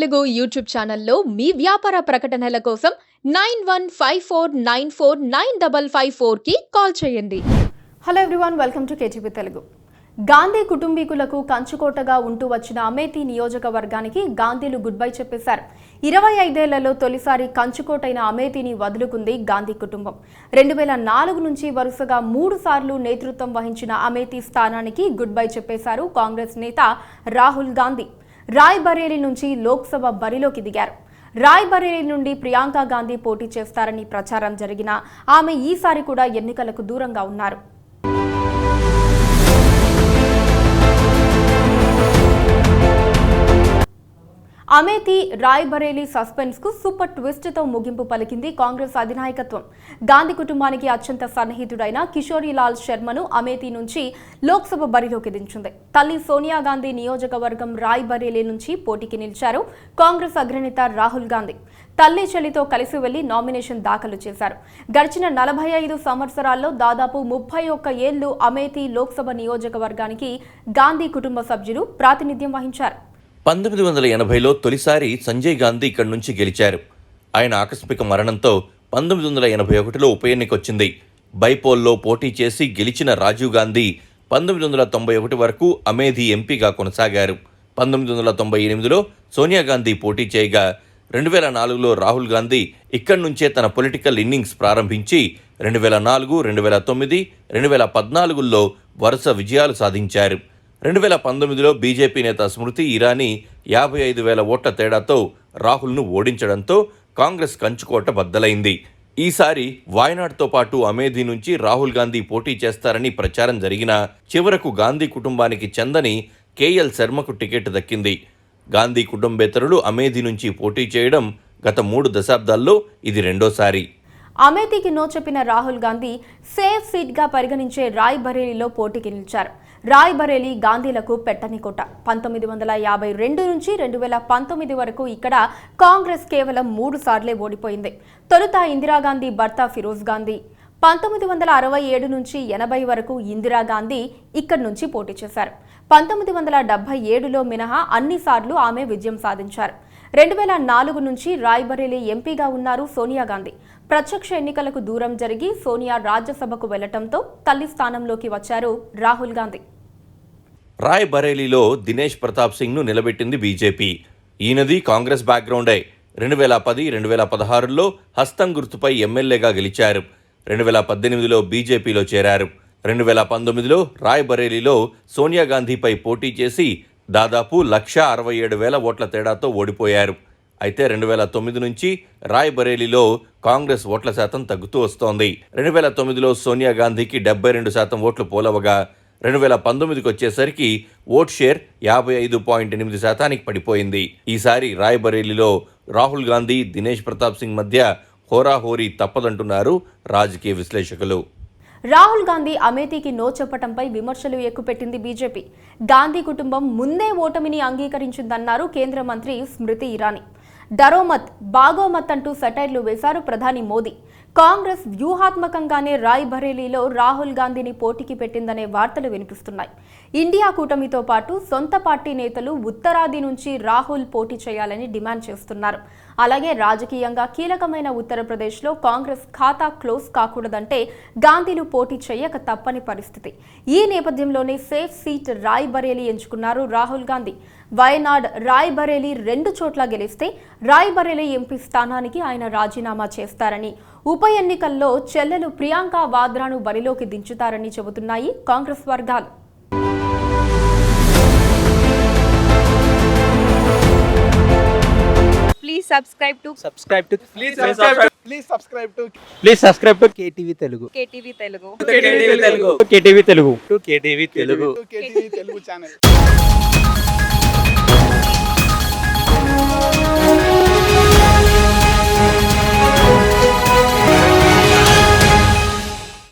Telugu YouTube ఛానల్లో మీ వ్యాపార ప్రకటనల కోసం 9154949554 కి కాల్ చేయండి. Hello everyone, welcome to KTV Telugu. Gandhi కుటుంబీకులకు కంచుకోటగా ఉంటూ వచ్చిన అమేథీ నియోజకవర్గానికి గాంధీలు గుడ్ బై చెప్పేశారు. 25 ఏళ్లలో తొలిసారి కంచుకోటైన అమేథీని వదులుకుంది గాంధీ కుటుంబం. 2004 నుంచి వరుసగా 3 సార్లు నేతృత్వం వహించిన అమేథీ స్థానానికి గుడ్ బై చెప్పేశారు కాంగ్రెస్ నేత రాహుల్ గాంధీ. రాయ్ బరేలీ నుంచి లోక్సభ బరిలోకి దిగారు. రాయ్ బరేలీ నుండి ప్రియాంక గాంధీ పోటీ చేస్తారని ప్రచారం జరిగినా ఆమె ఈసారి కూడా ఎన్నికలకు దూరంగా ఉన్నారు. అమేథీ రాయ్ బరేలీ సస్పెన్స్ కు సూపర్ ట్విస్ట్ తో ముగింపు పలికింది కాంగ్రెస్ అధినాయకత్వం. గాంధీ కుటుంబానికి అత్యంత సన్నిహితుడైన కిషోరీలాల్ శర్మను అమేథీ నుంచి లోక్సభ బరిలోకి దించింది. తల్లి సోనియా గాంధీ నియోజకవర్గం రాయ్ బరేలీ నుంచి పోటీకి నిలిచారు కాంగ్రెస్ అగ్రనేత రాహుల్ గాంధీ. తల్లి చెల్లితో కలిసి వెళ్లి నామినేషన్ దాఖలు చేశారు. గడిచిన 45 సంవత్సరాల్లో దాదాపు 31 ఏళ్లు అమేథీ లోక్సభ నియోజకవర్గానికి గాంధీ కుటుంబ సభ్యులు ప్రాతినిధ్యం వహించారు. 1980లో తొలిసారి సంజయ్ గాంధీ ఇక్కడి నుంచి గెలిచారు. ఆయన ఆకస్మిక మరణంతో 1981లో ఉప ఎన్నికొచ్చింది. బైపోల్లో పోటీ చేసి గెలిచిన రాజీవ్ గాంధీ 1991 వరకు అమేథీ ఎంపీగా కొనసాగారు. 1998లో సోనియా గాంధీ పోటీ చేయగా 2004లో రాహుల్ గాంధీ ఇక్కడి నుంచే తన పొలిటికల్ ఇన్నింగ్స్ ప్రారంభించి 2004, 2009, 2014లో వరుస విజయాలు సాధించారు. 2019లో బీజేపీ నేత స్మృతి ఇరానీ 55,000 ఓట్ల తేడాతో రాహుల్ను ఓడించడంతో కాంగ్రెస్ కంచుకోట బద్దలైంది. ఈసారి వాయనాడ్తో పాటు అమేథీ నుంచి రాహుల్ గాంధీ పోటీ చేస్తారని ప్రచారం జరిగినా చివరకు గాంధీ కుటుంబానికి చెందని కేఎల్ శర్మకు టికెట్ దక్కింది. గాంధీ కుటుంబేతరులు అమేథీ నుంచి పోటీ చేయడం గత 3 దశాబ్దాల్లో ఇది రెండోసారి. అమేథీకి నో చెప్పిన రాహుల్ గాంధీ సేఫ్ సీట్గా పరిగణించే రాయ్ బరేలీలో పోటీకి నిలిచారు. రాయ్ బరేలీ గాంధీలకు పెట్టని కోట. 1952 నుంచి 2019 వరకు ఇక్కడ కాంగ్రెస్ కేవలం 3 సార్లే ఓడిపోయింది. తొలుత ఇందిరాగాంధీ భర్త ఫిరోజ్ గాంధీ 1967 నుంచి 80 వరకు ఇందిరాగాంధీ ఇక్కడి నుంచి పోటీ చేశారు. 1977లో మినహా అన్నిసార్లు ఆమె విజయం సాధించారు. 2004 నుంచి రాయ్ బరేలీ ఎంపీగా ఉన్నారు సోనియా గాంధీ. ప్రత్యక్ష ఎన్నికలకు దూరం జరిగి సోనియా రాజ్యసభకు వెళ్లటంతో తల్లి స్థానంలోకి వచ్చారు రాహుల్ గాంధీ. రాయ్ బరేలీలో దినేష్ ప్రతాప్ సింగ్ను నిలబెట్టింది బీజేపీ. ఈయనది కాంగ్రెస్ బ్యాక్గ్రౌండే. 2010, 2016లో హస్తం గుర్తుపై ఎమ్మెల్యేగా గెలిచారు. 2018లో బీజేపీలో చేరారు. 2019లో రాయ్ బరేలీలో సోనియా గాంధీపై పోటీ చేసి దాదాపు 167,000 ఓట్ల తేడాతో ఓడిపోయారు. అయితే 2009 నుంచి రాయ్ బరేలీలో కాంగ్రెస్ ఓట్ల శాతం తగ్గుతూ వస్తోంది. 2009లో సోనియా గాంధీకి 72% ఓట్లు పోలవగా 2019కి వచ్చేసరికి ఓట్ షేర్ 55.8% పడిపోయింది. ఈసారి రాయ్ బరేలీలో రాహుల్ గాంధీ, దినేష్ ప్రతాప్ సింగ్ మధ్య హోరాహోరీ తప్పదంటున్నారు రాజకీయ విశ్లేషకులు. రాహుల్ గాంధీ అమేథీకి నో చెప్పడంపై విమర్శలు ఎక్కుపెట్టింది బీజేపీ. గాంధీ కుటుంబం ముందే ఓటమిని అంగీకరించిందన్నారు కేంద్ర మంత్రి స్మృతి ఇరానీ. డరోమత్ బాగోమత్ అంటూ సెటైర్లు వేశారు ప్రధాని మోదీ. కాంగ్రెస్ వ్యూహాత్మకంగానే రాయ్ బరేలీలో రాహుల్ గాంధీని పోటీకి పెట్టిందనే వార్తలు వినిపిస్తున్నాయి. ఇండియా కూటమితో పాటు సొంత పార్టీ నేతలు ఉత్తరాది నుంచి రాహుల్ పోటీ చేయాలని డిమాండ్ చేస్తున్నారు. అలాగే రాజకీయంగా కీలకమైన ఉత్తరప్రదేశ్లో కాంగ్రెస్ ఖాతా క్లోజ్ కాకూడదంటే గాంధీలు పోటీ చేయక తప్పని పరిస్థితి. ఈ నేపథ్యంలోనే సేఫ్ సీట్ రాయ్ బరేలీ ఎంచుకున్నారు రాహుల్ గాంధీ. వయనాడ్, రాయ్ బరేలీ 2 చోట్ల గెలిస్తే రాయ్ బరేలీ ఎంపీ స్థానానికి ఆయన రాజీనామా చేస్తారని, ఉప ఎన్నికల్లో చెల్లెలు ప్రియాంక వాద్రాను బరిలోకి దించుతారని చెబుతున్నాయి కాంగ్రెస్ వర్గాలు. Please subscribe to KTV Telugu. KTV Telugu. KTV Telugu. KTV Telugu channel.